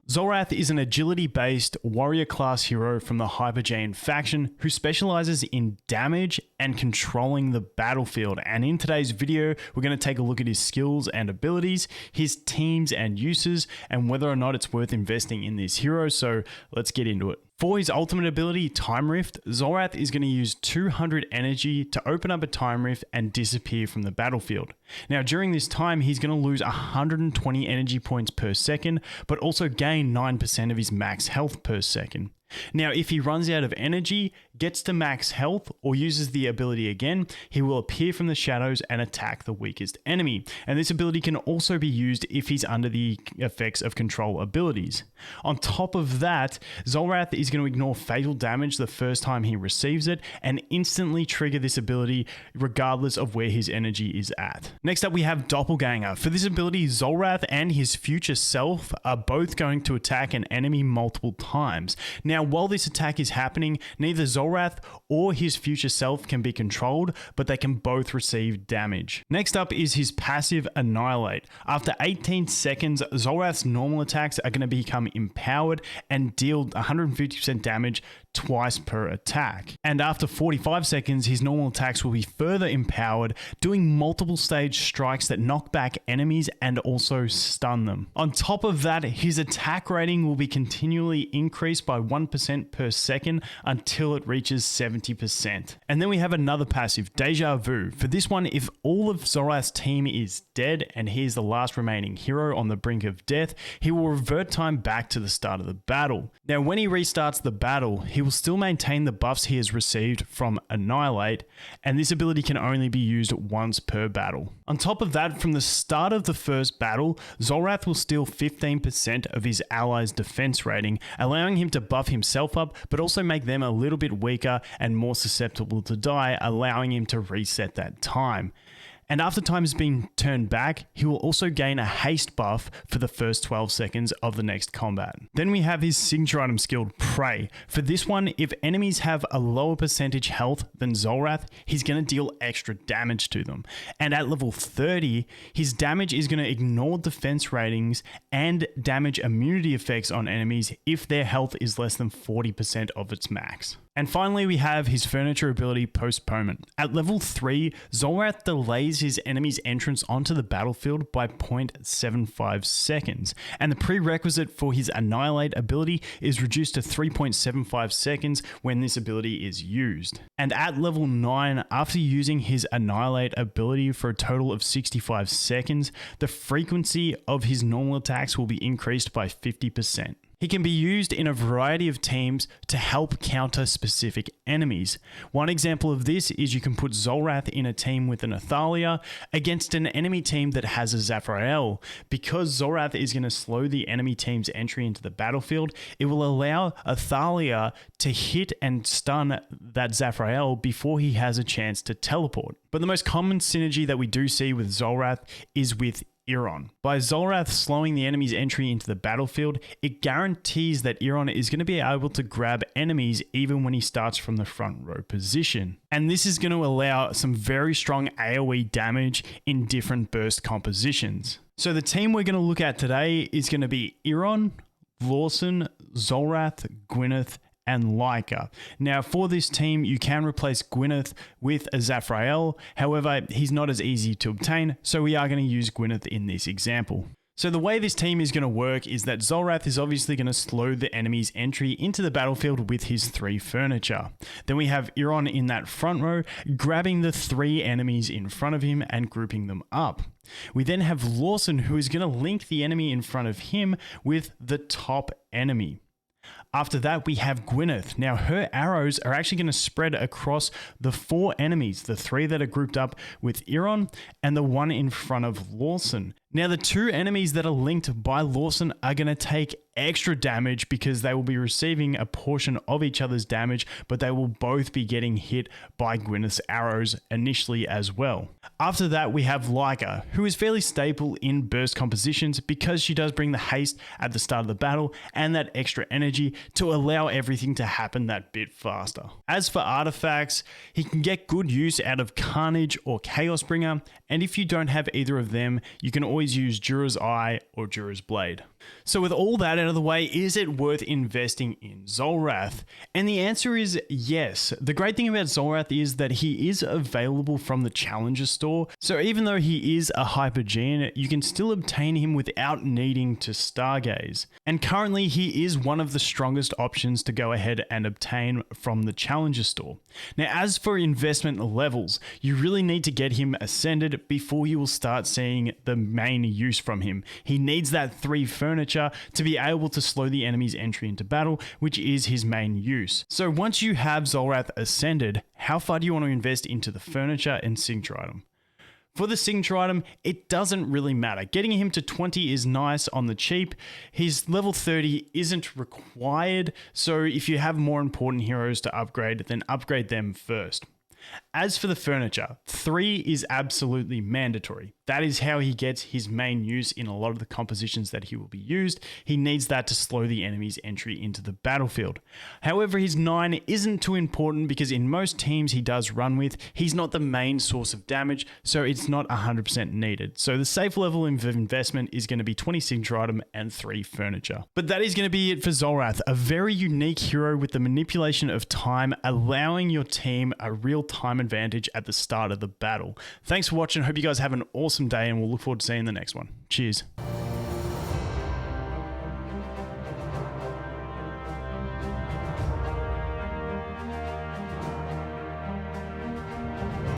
Zolrath is an agility-based warrior class hero from the Hypergean faction who specializes in damage and controlling the battlefield. And in today's video, we're going to take a look at his skills and abilities, his teams and uses, and whether or not it's worth investing in this hero. So let's get into it. For his ultimate ability, Time Rift, Zolrath is going to use 200 energy to open up a time rift and disappear from the battlefield. Now during this time, he's going to lose 120 energy points per second, but also gain 9% of his max health per second. Now, if he runs out of energy, gets to max health, or uses the ability again, he will appear from the shadows and attack the weakest enemy. And this ability can also be used if he's under the effects of control abilities. On top of that, Zolrath is going to ignore fatal damage the first time he receives it and instantly trigger this ability regardless of where his energy is at. Next up, we have Doppelganger. For this ability, Zolrath and his future self are both going to attack an enemy multiple times. Now, while this attack is happening, neither Zolrath or his future self can be controlled, but they can both receive damage. Next up is his passive Annihilate. After 18 seconds, Zolrath's normal attacks are going to become empowered and deal 150% damage twice per attack. And after 45 seconds, his normal attacks will be further empowered, doing multiple stage strikes that knock back enemies and also stun them. On top of that, his attack rating will be continually increased by 1% per second until it reaches 70%. And then we have another passive, Deja Vu. For this one, if all of Zolrath's team is dead and he is the last remaining hero on the brink of death, he will revert time back to the start of the battle. Now, when he restarts the battle, he will still maintain the buffs he has received from Annihilate, and this ability can only be used once per battle. On top of that, from the start of the first battle, Zolrath will steal 15% of his allies' defense rating, allowing him to buff himself up, but also make them a little bit weaker and more susceptible to die, allowing him to reset that time. And after time has been turned back, he will also gain a haste buff for the first 12 seconds of the next combat. Then we have his signature item skilled Prey. For this one, if enemies have a lower percentage health than Zolrath, he's going to deal extra damage to them. And at level 30, his damage is going to ignore defense ratings and damage immunity effects on enemies if their health is less than 40% of its max. And finally, we have his furniture ability, Postponement. At level 3, Zolrath delays his enemy's entrance onto the battlefield by 0.75 seconds, and the prerequisite for his Annihilate ability is reduced to 3.75 seconds when this ability is used. And at level 9, after using his Annihilate ability for a total of 65 seconds, the frequency of his normal attacks will be increased by 50%. He can be used in a variety of teams to help counter specific enemies. One example of this is you can put Zolrath in a team with an Athalia against an enemy team that has a Zafrael. Because Zolrath is going to slow the enemy team's entry into the battlefield, it will allow Athalia to hit and stun that Zafrael before he has a chance to teleport. But the most common synergy that we do see with Zolrath is with Iron. By Zolrath slowing the enemy's entry into the battlefield, it guarantees that Iron is going to be able to grab enemies even when he starts from the front row position. And this is going to allow some very strong AoE damage in different burst compositions. So the team we're going to look at today is going to be Iron, Lawson, Zolrath, Gwyneth, and Leica. Now for this team, you can replace Gwyneth with a Zafrael, however, he's not as easy to obtain, so we are going to use Gwyneth in this example. So the way this team is going to work is that Zolrath is obviously going to slow the enemy's entry into the battlefield with his 3 furniture. Then we have Iron in that front row, grabbing the 3 enemies in front of him and grouping them up. We then have Lawson, who is going to link the enemy in front of him with the top enemy. After that, we have Gwyneth. Now, her arrows are actually going to spread across the 4 enemies, the 3 that are grouped up with Iron and the 1 in front of Lawson. Now, the 2 enemies that are linked by Lawson are going to take extra damage because they will be receiving a portion of each other's damage, but they will both be getting hit by Gwyneth's arrows initially as well. After that, we have Leica, who is fairly stable in burst compositions because she does bring the haste at the start of the battle and that extra energy to allow everything to happen that bit faster. As for artifacts, he can get good use out of Carnage or Chaos Bringer, and if you don't have either of them, you can always use Jura's Eye or Jura's Blade. So with all that out of the way, is it worth investing in Zolrath? And the answer is yes. The great thing about Zolrath is that he is available from the Challenger store. So even though he is a Hypogean, you can still obtain him without needing to stargaze. And currently he is one of the strongest options to go ahead and obtain from the Challenger store. Now as for investment levels, you really need to get him ascended before you will start seeing the main use from him. He needs that 3 furniture to be able to slow the enemy's entry into battle, which is his main use. So once you have Zolrath ascended, how far do you want to invest into the furniture and signature item? For the signature item, it doesn't really matter. Getting him to 20 is nice on the cheap. His level 30 isn't required, so if you have more important heroes to upgrade, then upgrade them first. As for the furniture, 3 is absolutely mandatory. That is how he gets his main use in a lot of the compositions that he will be used. He needs that to slow the enemy's entry into the battlefield. However, his 9 isn't too important because in most teams he does run with, he's not the main source of damage, so it's not 100% needed. So the safe level of investment is going to be 20 signature item and 3 furniture. But that is going to be it for Zolrath, a very unique hero with the manipulation of time, allowing your team a real time advantage at the start of the battle. Thanks for watching. Hope you guys have an awesome day, and we'll look forward to seeing the next one. Cheers.